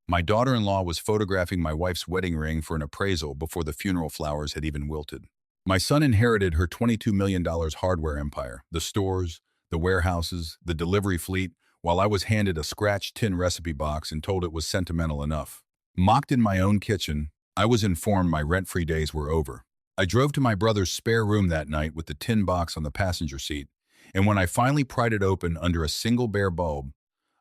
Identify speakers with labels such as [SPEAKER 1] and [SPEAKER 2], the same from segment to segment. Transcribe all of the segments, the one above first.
[SPEAKER 1] My daughter-in-law was photographing my wife's wedding ring for an appraisal before the funeral flowers had even wilted. My son inherited her $22 million hardware empire, the stores, the warehouses, the delivery fleet, while I was handed a scratched tin recipe box and told it was sentimental enough. Mocked in my own kitchen, I was informed my rent-free days were over. I drove to my brother's spare room that night with the tin box on the passenger seat, and when I finally pried it open under a single bare bulb,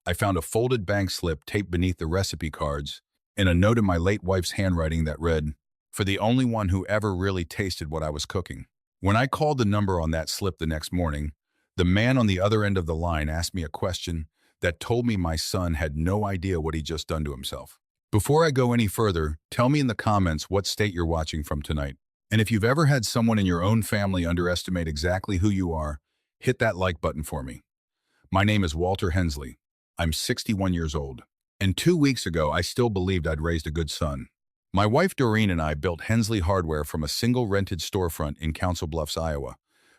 [SPEAKER 1] I found a folded bank slip taped beneath the recipe cards and a note in my late wife's handwriting that read, "For the only one who ever really tasted what I was cooking." When I called the number on that slip the next morning, the man on the other end of the line asked me a question that told me my son had no idea what he'd just done to himself. Before I go any further, tell me in the comments what state you're watching from tonight. And if you've ever had someone in your own family underestimate exactly who you are, hit that like button for me. My name is Walter Hensley. I'm 61 years old. And 2 weeks ago, I still believed I'd raised a good son. My wife Doreen and I built Hensley Hardware from a single rented storefront in Council Bluffs, Iowa,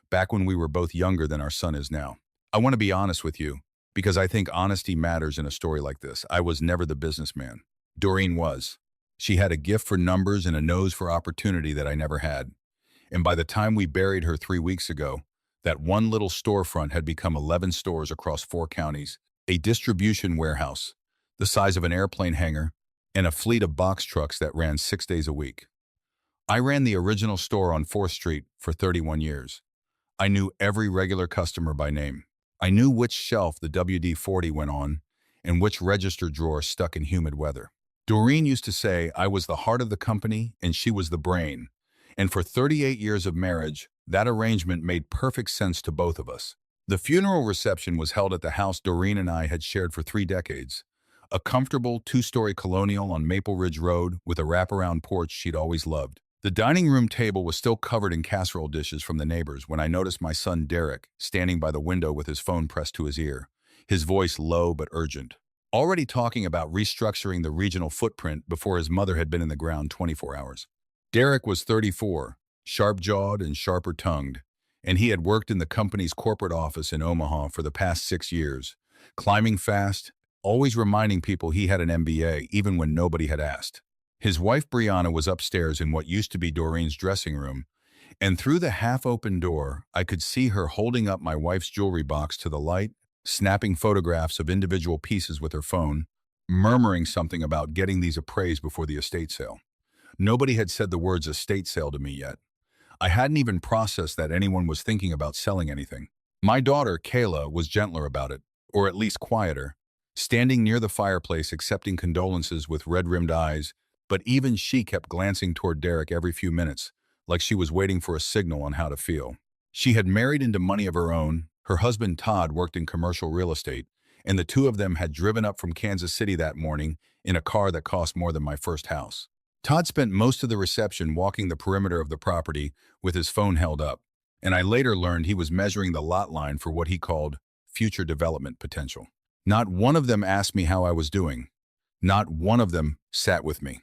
[SPEAKER 1] back when we were both younger than our son is now. I want to be honest with you, because I think honesty matters in a story like this. I was never the businessman. Doreen was. She had a gift for numbers and a nose for opportunity that I never had. And by the time we buried her 3 weeks ago, that one little storefront had become 11 stores across 4 counties, a distribution warehouse, the size of an airplane hangar, and a fleet of box trucks that ran 6 days a week. I ran the original store on 4th Street for 31 years. I knew every regular customer by name. I knew which shelf the WD-40 went on and which register drawer stuck in humid weather. Doreen used to say I was the heart of the company and she was the brain. And for 38 years of marriage, that arrangement made perfect sense to both of us. The funeral reception was held at the house Doreen and I had shared for 3 decades, a comfortable 2-story colonial on Maple Ridge Road with a wraparound porch she'd always loved. The dining room table was still covered in casserole dishes from the neighbors when I noticed my son Derek standing by the window with his phone pressed to his ear, his voice low but urgent, already talking about restructuring the regional footprint before his mother had been in the ground 24 hours. Derek was 34, sharp-jawed and sharper-tongued, and he had worked in the company's corporate office in Omaha for the past 6 years, climbing fast, always reminding people he had an MBA even when nobody had asked. His wife Brianna was upstairs in what used to be Doreen's dressing room, and through the half-open door, I could see her holding up my wife's jewelry box to the light, snapping photographs of individual pieces with her phone, murmuring something about getting these appraised before the estate sale. Nobody had said the words estate sale to me yet. I hadn't even processed that anyone was thinking about selling anything. My daughter, Kayla, was gentler about it, or at least quieter, standing near the fireplace accepting condolences with red-rimmed eyes, but even she kept glancing toward Derek every few minutes, like she was waiting for a signal on how to feel. She had married into money of her own. Her husband Todd worked in commercial real estate, and the two of them had driven up from Kansas City that morning in a car that cost more than my first house. Todd spent most of the reception walking the perimeter of the property with his phone held up, and I later learned he was measuring the lot line for what he called future development potential. Not one of them asked me how I was doing. Not one of them sat with me.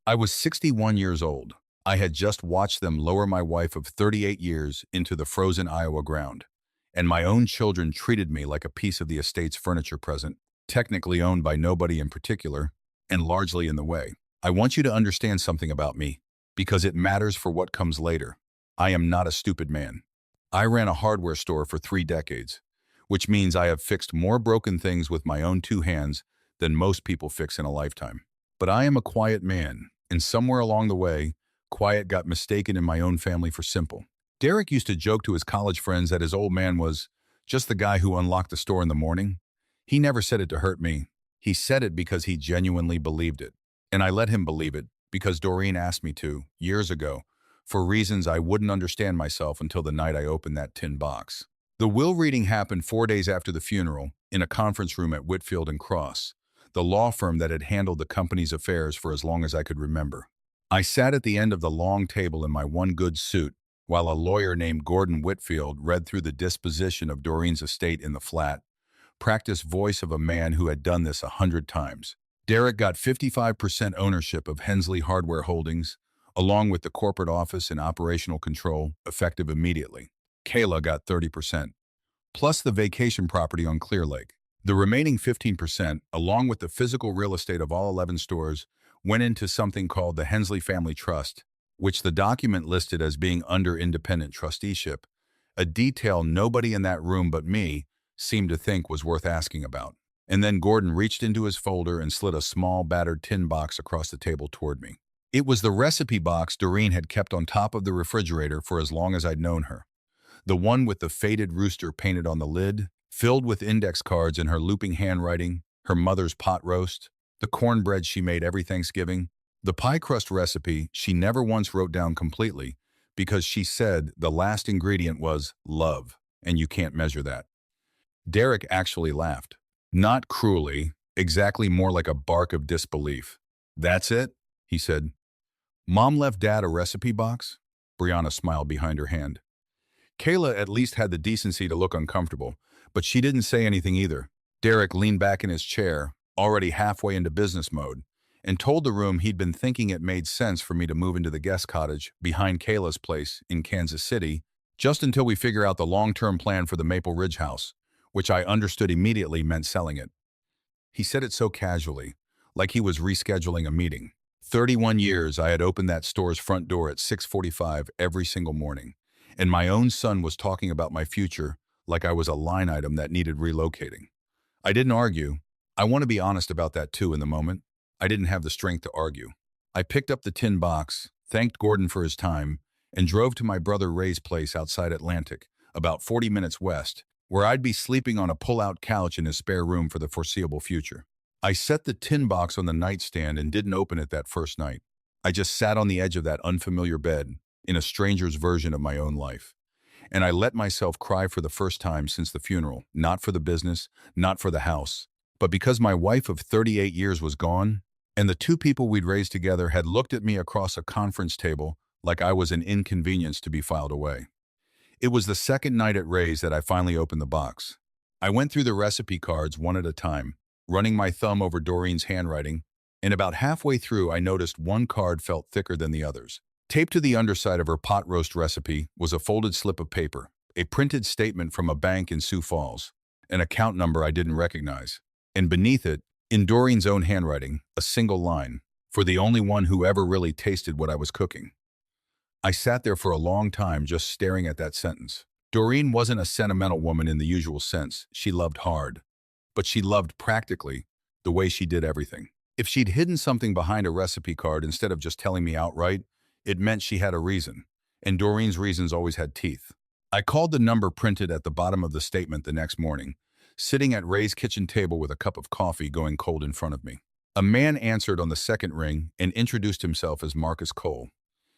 [SPEAKER 1] I was 61 years old. I had just watched them lower my wife of 38 years into the frozen Iowa ground, and my own children treated me like a piece of the estate's furniture present, technically owned by nobody in particular, and largely in the way. I want you to understand something about me, because it matters for what comes later. I am not a stupid man. I ran a hardware store for 3 decades, which means I have fixed more broken things with my own 2 hands than most people fix in a lifetime. But I am a quiet man, and somewhere along the way, quiet got mistaken in my own family for simple. Derek used to joke to his college friends that his old man was just the guy who unlocked the store in the morning. He never said it to hurt me. He said it because he genuinely believed it. And I let him believe it because Doreen asked me to, years ago, for reasons I wouldn't understand myself until the night I opened that tin box. The will reading happened 4 days after the funeral in a conference room at Whitfield and Cross, the law firm that had handled the company's affairs for as long as I could remember. I sat at the end of the long table in my one good suit while a lawyer named Gordon Whitfield read through the disposition of Doreen's estate in the flat, practiced voice of a man who had done this 100 times. Derek got 55% ownership of Hensley Hardware Holdings, along with the corporate office and operational control, effective immediately. Kayla got 30%, plus the vacation property on Clear Lake. The remaining 15%, along with the physical real estate of all 11 stores, went into something called the Hensley Family Trust, which the document listed as being under independent trusteeship, a detail nobody in that room but me seemed to think was worth asking about. And then Gordon reached into his folder and slid a small, battered tin box across the table toward me. It was the recipe box Doreen had kept on top of the refrigerator for as long as I'd known her. The one with the faded rooster painted on the lid, filled with index cards in her looping handwriting, her mother's pot roast, the cornbread she made every Thanksgiving, the pie crust recipe she never once wrote down completely because she said the last ingredient was love, and you can't measure that. Derek actually laughed. Not cruelly, exactly more like a bark of disbelief. "That's it?" he said. "Mom left Dad a recipe box?" Brianna smiled behind her hand. Kayla at least had the decency to look uncomfortable, but she didn't say anything either. Derek leaned back in his chair, already halfway into business mode, and told the room he'd been thinking it made sense for me to move into the guest cottage behind Kayla's place in Kansas City, just until we figure out the long-term plan for the Maple Ridge house, which I understood immediately meant selling it. He said it so casually, like he was rescheduling a meeting. 31 years I had opened that store's front door at 6:45 every single morning, and my own son was talking about my future like I was a line item that needed relocating. I didn't argue. I want to be honest about that too in the moment. I didn't have the strength to argue. I picked up the tin box, thanked Gordon for his time, and drove to my brother Ray's place outside Atlantic, about 40 minutes west, where I'd be sleeping on a pull-out couch in his spare room for the foreseeable future. I set the tin box on the nightstand and didn't open it that first night. I just sat on the edge of that unfamiliar bed, in a stranger's version of my own life. And I let myself cry for the first time since the funeral, not for the business, not for the house, but because my wife of 38 years was gone, and the two people we'd raised together had looked at me across a conference table like I was an inconvenience to be filed away. It was the second night at Ray's that I finally opened the box. I went through the recipe cards one at a time, running my thumb over Doreen's handwriting, and about halfway through I noticed one card felt thicker than the others. Taped to the underside of her pot roast recipe was a folded slip of paper, a printed statement from a bank in Sioux Falls, an account number I didn't recognize, and beneath it, in Doreen's own handwriting, a single line, "For the only one who ever really tasted what I was cooking." I sat there for a long time just staring at that sentence. Doreen wasn't a sentimental woman in the usual sense. She loved hard, but she loved practically the way she did everything. If she'd hidden something behind a recipe card instead of just telling me outright, it meant she had a reason, and Doreen's reasons always had teeth. I called the number printed at the bottom of the statement the next morning, sitting at Ray's kitchen table with a cup of coffee going cold in front of me. A man answered on the second ring and introduced himself as Marcus Cole.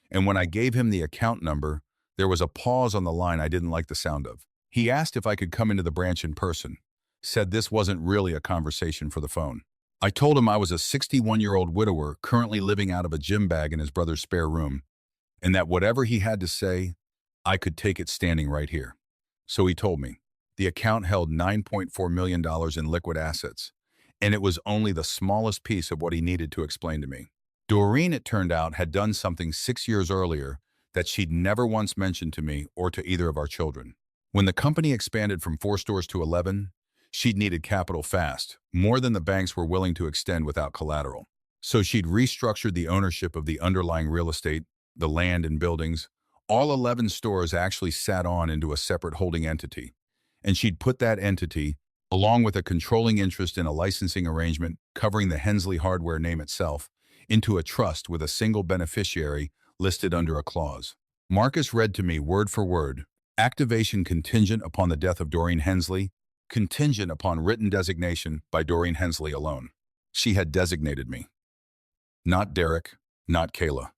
[SPEAKER 1] And when I gave him the account number, there was a pause on the line I didn't like the sound of. He asked if I could come into the branch in person, said this wasn't really a conversation for the phone. I told him I was a 61-year-old widower currently living out of a gym bag in his brother's spare room, and that whatever he had to say, I could take it standing right here. So he told me. The account held $9.4 million in liquid assets, and it was only the smallest piece of what he needed to explain to me. Doreen, it turned out, had done something 6 years earlier that she'd never once mentioned to me or to either of our children. When the company expanded from 4 stores to 11, she'd needed capital fast, more than the banks were willing to extend without collateral. So she'd restructured the ownership of the underlying real estate, the land and buildings. All 11 stores actually sat on into a separate holding entity. And she'd put that entity, along with a controlling interest in a licensing arrangement covering the Hensley hardware name itself, into a trust with a single beneficiary listed under a clause. Marcus read to me word for word, activation contingent upon the death of Doreen Hensley, contingent upon written designation by Doreen Hensley alone. She had designated me. Not Derek, not Kayla.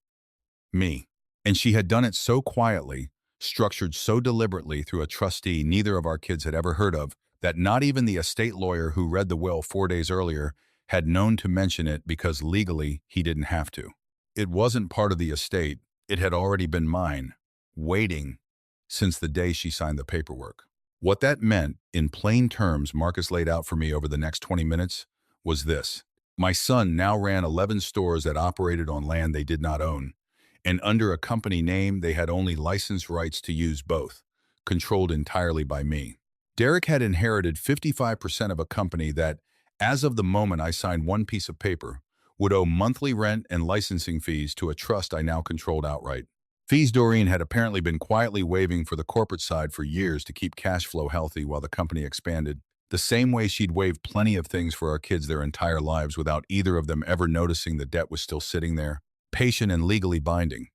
[SPEAKER 1] Me. And she had done it so quietly, structured so deliberately through a trustee neither of our kids had ever heard of, that not even the estate lawyer who read the will 4 days earlier had known to mention it because legally he didn't have to. It wasn't part of the estate. It had already been mine, waiting since the day she signed the paperwork. What that meant, in plain terms Marcus laid out for me over the next 20 minutes, was this. My son now ran 11 stores that operated on land they did not own, and under a company name they had only license rights to use both, controlled entirely by me. Derek had inherited 55% of a company that, as of the moment I signed one piece of paper, would owe monthly rent and licensing fees to a trust I now controlled outright. Fees Doreen had apparently been quietly waiving for the corporate side for years to keep cash flow healthy while the company expanded, the same way she'd waived plenty of things for our kids their entire lives without either of them ever noticing the debt was still sitting there, patient and legally binding.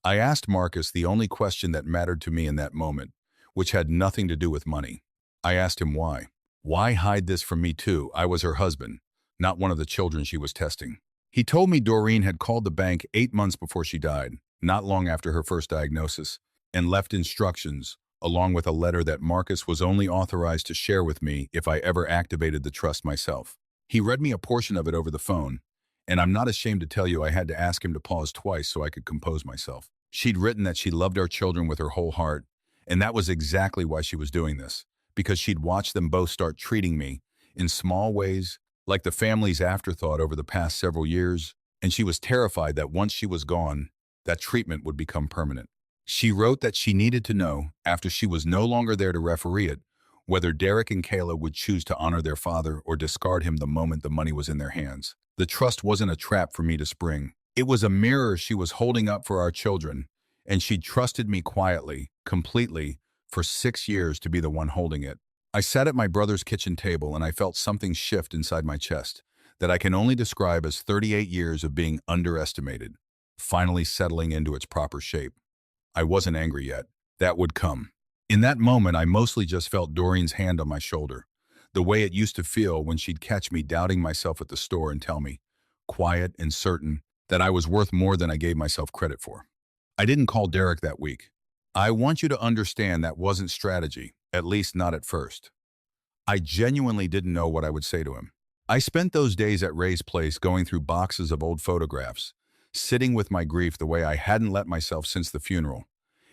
[SPEAKER 1] I asked Marcus the only question that mattered to me in that moment, which had nothing to do with money. I asked him why. Why hide this from me too? I was her husband, not one of the children she was testing. He told me Doreen had called the bank 8 months before she died, not long after her first diagnosis, and left instructions, along with a letter that Marcus was only authorized to share with me if I ever activated the trust myself. He read me a portion of it over the phone, and I'm not ashamed to tell you I had to ask him to pause twice so I could compose myself. She'd written that she loved our children with her whole heart, and that was exactly why she was doing this, because she'd watched them both start treating me, in small ways, like the family's afterthought over the past several years, and she was terrified that once she was gone, that treatment would become permanent. She wrote that she needed to know, after she was no longer there to referee it, whether Derek and Kayla would choose to honor their father or discard him the moment the money was in their hands. The trust wasn't a trap for me to spring. It was a mirror she was holding up for our children, and she'd trusted me quietly, completely, for 6 years to be the one holding it. I sat at my brother's kitchen table and I felt something shift inside my chest that I can only describe as 38 years of being underestimated, finally settling into its proper shape. I wasn't angry yet. That would come. In that moment, I mostly just felt Doreen's hand on my shoulder, the way it used to feel when she'd catch me doubting myself at the store and tell me, quiet and certain, that I was worth more than I gave myself credit for. I didn't call Derek that week. I want you to understand that wasn't strategy, at least not at first. I genuinely didn't know what I would say to him. I spent those days at Ray's place going through boxes of old photographs, sitting with my grief the way I hadn't let myself since the funeral,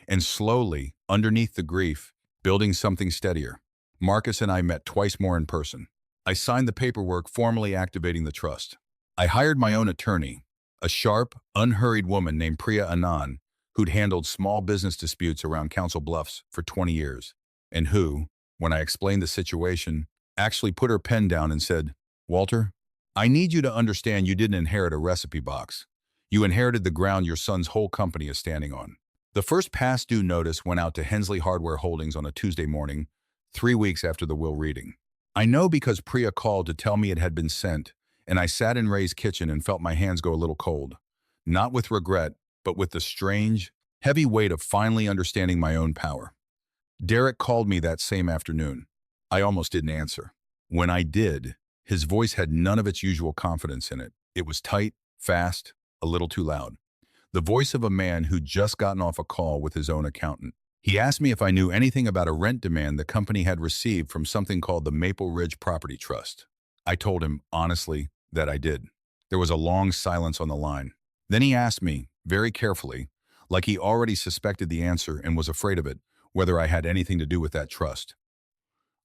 [SPEAKER 1] and slowly, underneath the grief, building something steadier. Marcus and I met twice more in person. I signed the paperwork formally activating the trust. I hired my own attorney, a sharp, unhurried woman named Priya Anand, who'd handled small business disputes around Council Bluffs for 20 years, and who, when I explained the situation, actually put her pen down and said, "Walter, I need you to understand you didn't inherit a recipe box. You inherited the ground your son's whole company is standing on." The first past due notice went out to Hensley Hardware Holdings on a Tuesday morning, 3 weeks after the will reading. I know because Priya called to tell me it had been sent, and I sat in Ray's kitchen and felt my hands go a little cold. Not with regret, but with the strange, heavy weight of finally understanding my own power. Derek called me that same afternoon. I almost didn't answer. When I did, his voice had none of its usual confidence in it. It was tight, fast, a little too loud. The voice of a man who'd just gotten off a call with his own accountant. He asked me if I knew anything about a rent demand the company had received from something called the Maple Ridge Property Trust. I told him, honestly, that I did. There was a long silence on the line. Then he asked me, very carefully, like he already suspected the answer and was afraid of it, whether I had anything to do with that trust.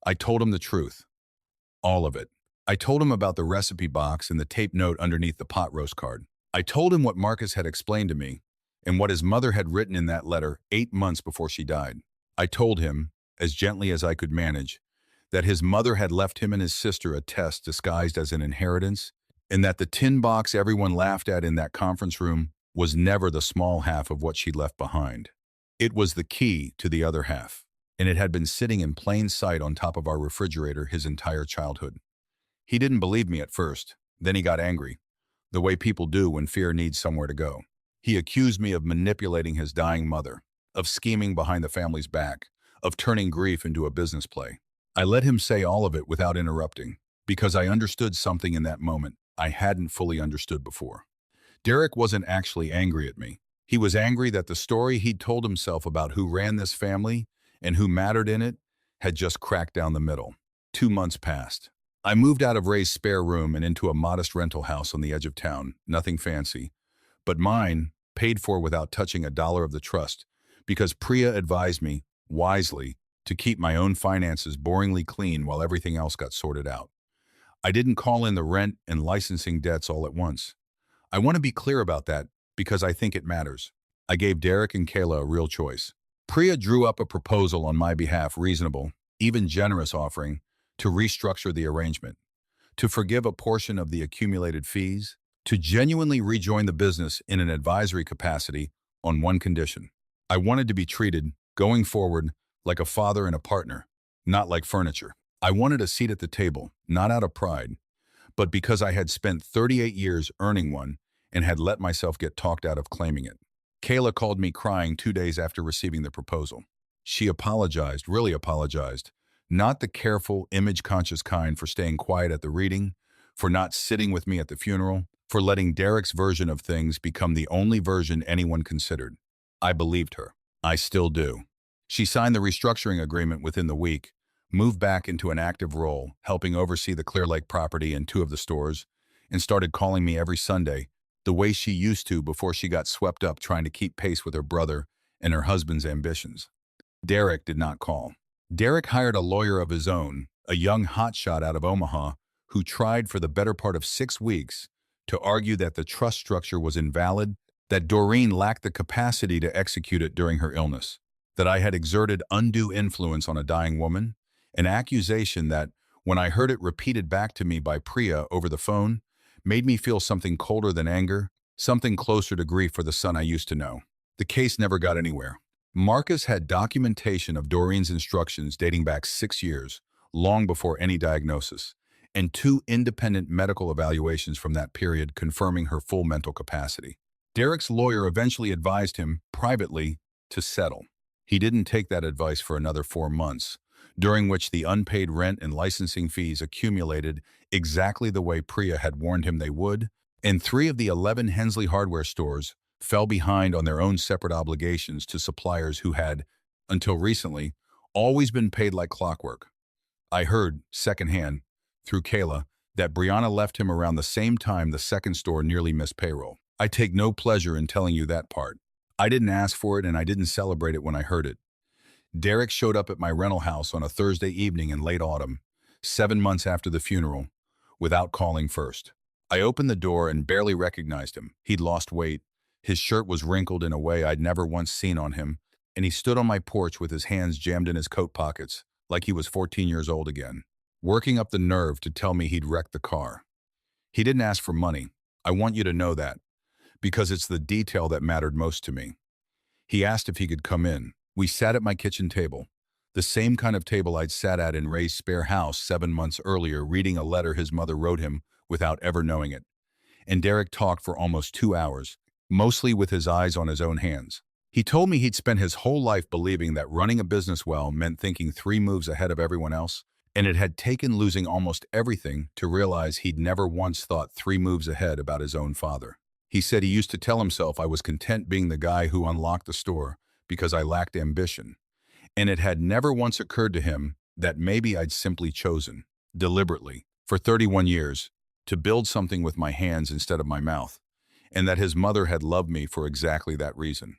[SPEAKER 1] I told him the truth. All of it. I told him about the recipe box and the tape note underneath the pot roast card. I told him what Marcus had explained to me and what his mother had written in that letter 8 months before she died. I told him, as gently as I could manage, that his mother had left him and his sister a test disguised as an inheritance, and that the tin box everyone laughed at in that conference room was never the small half of what she'd left behind. It was the key to the other half, and it had been sitting in plain sight on top of our refrigerator his entire childhood. He didn't believe me at first. Then he got angry, the way people do when fear needs somewhere to go. He accused me of manipulating his dying mother, of scheming behind the family's back, of turning grief into a business play. I let him say all of it without interrupting, because I understood something in that moment I hadn't fully understood before. Derek wasn't actually angry at me. He was angry that the story he'd told himself about who ran this family and who mattered in it had just cracked down the middle. 2 months passed. I moved out of Ray's spare room and into a modest rental house on the edge of town, nothing fancy, but mine, paid for without touching a dollar of the trust, because Priya advised me, wisely, to keep my own finances boringly clean while everything else got sorted out. I didn't call in the rent and licensing debts all at once. I want to be clear about that because I think it matters. I gave Derek and Kayla a real choice. Priya drew up a proposal on my behalf, reasonable, even generous offering, to restructure the arrangement, to forgive a portion of the accumulated fees, to genuinely rejoin the business in an advisory capacity on one condition. I wanted to be treated, going forward, like a father and a partner, not like furniture. I wanted a seat at the table, not out of pride, but because I had spent 38 years earning one and had let myself get talked out of claiming it. Kayla called me crying 2 days after receiving the proposal. She apologized, really apologized, not the careful, image-conscious kind for staying quiet at the reading, for not sitting with me at the funeral, for letting Derek's version of things become the only version anyone considered. I believed her. I still do. She signed the restructuring agreement within the week, moved back into an active role, helping oversee the Clear Lake property and 2 of the stores, and started calling me every Sunday, the way she used to before she got swept up trying to keep pace with her brother and her husband's ambitions. Derek did not call. Derek hired a lawyer of his own, a young hotshot out of Omaha, who tried for the better part of 6 weeks to argue that the trust structure was invalid, that Doreen lacked the capacity to execute it during her illness, that I had exerted undue influence on a dying woman, an accusation that, when I heard it repeated back to me by Priya over the phone, made me feel something colder than anger, something closer to grief for the son I used to know. The case never got anywhere. Marcus had documentation of Doreen's instructions dating back 6 years, long before any diagnosis, and 2 independent medical evaluations from that period confirming her full mental capacity. Derek's lawyer eventually advised him, privately, to settle. He didn't take that advice for another 4 months, during which the unpaid rent and licensing fees accumulated exactly the way Priya had warned him they would, and 3 of the 11 Hensley hardware stores fell behind on their own separate obligations to suppliers who had, until recently, always been paid like clockwork. I heard, secondhand, through Kayla, that Brianna left him around the same time the second store nearly missed payroll. I take no pleasure in telling you that part. I didn't ask for it and I didn't celebrate it when I heard it. Derek showed up at my rental house on a Thursday evening in late autumn, 7 months after the funeral, without calling first. I opened the door and barely recognized him. He'd lost weight. His shirt was wrinkled in a way I'd never once seen on him, and he stood on my porch with his hands jammed in his coat pockets, like he was 14 years old again, working up the nerve to tell me he'd wrecked the car. He didn't ask for money. I want you to know that, because it's the detail that mattered most to me. He asked if he could come in. We sat at my kitchen table, the same kind of table I'd sat at in Ray's spare house 7 months earlier, reading a letter his mother wrote him without ever knowing it. And Derek talked for almost 2 hours, mostly with his eyes on his own hands. He told me he'd spent his whole life believing that running a business well meant thinking 3 moves ahead of everyone else, and it had taken losing almost everything to realize he'd never once thought 3 moves ahead about his own father. He said he used to tell himself I was content being the guy who unlocked the store because I lacked ambition, and it had never once occurred to him that maybe I'd simply chosen, deliberately, for 31 years, to build something with my hands instead of my mouth, and that his mother had loved me for exactly that reason.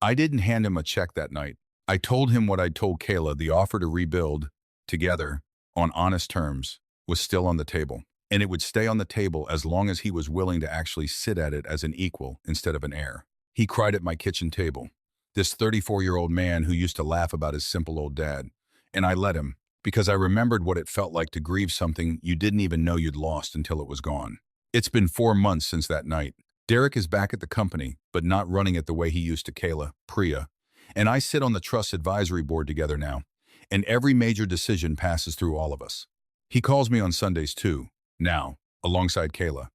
[SPEAKER 1] I didn't hand him a check that night. I told him what I'd told Kayla: the offer to rebuild, together, on honest terms, was still on the table, and it would stay on the table as long as he was willing to actually sit at it as an equal instead of an heir. He cried at my kitchen table, this 34-year-old man who used to laugh about his simple old dad, and I let him, because I remembered what it felt like to grieve something you didn't even know you'd lost until it was gone. It's been 4 months since that night. Derek is back at the company, but not running it the way he used to Kayla, Priya, and I sit on the trust advisory board together now, and every major decision passes through all of us. He calls me on Sundays too, now, alongside Kayla,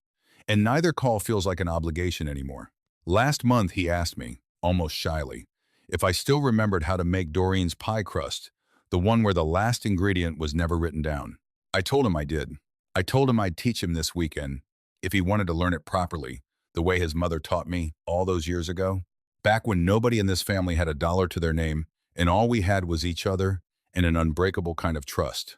[SPEAKER 1] and neither call feels like an obligation anymore. Last month he asked me, almost shyly, if I still remembered how to make Doreen's pie crust, the one where the last ingredient was never written down. I told him I did. I told him I'd teach him this weekend, if he wanted to learn it properly, the way his mother taught me all those years ago, back when nobody in this family had a dollar to their name and all we had was each other and an unbreakable kind of trust.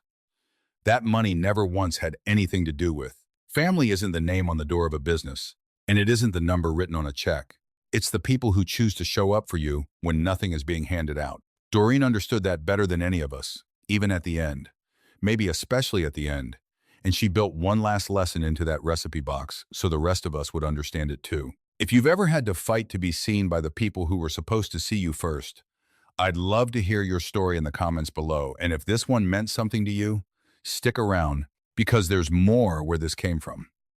[SPEAKER 1] That money never once had anything to do with. Family isn't the name on the door of a business, and it isn't the number written on a check. It's the people who choose to show up for you when nothing is being handed out. Doreen understood that better than any of us, even at the end, maybe especially at the end, and she built one last lesson into that recipe box so the rest of us would understand it too. If you've ever had to fight to be seen by the people who were supposed to see you first, I'd love to hear your story in the comments below, and if this one meant something to you, stick around because there's more where this came from.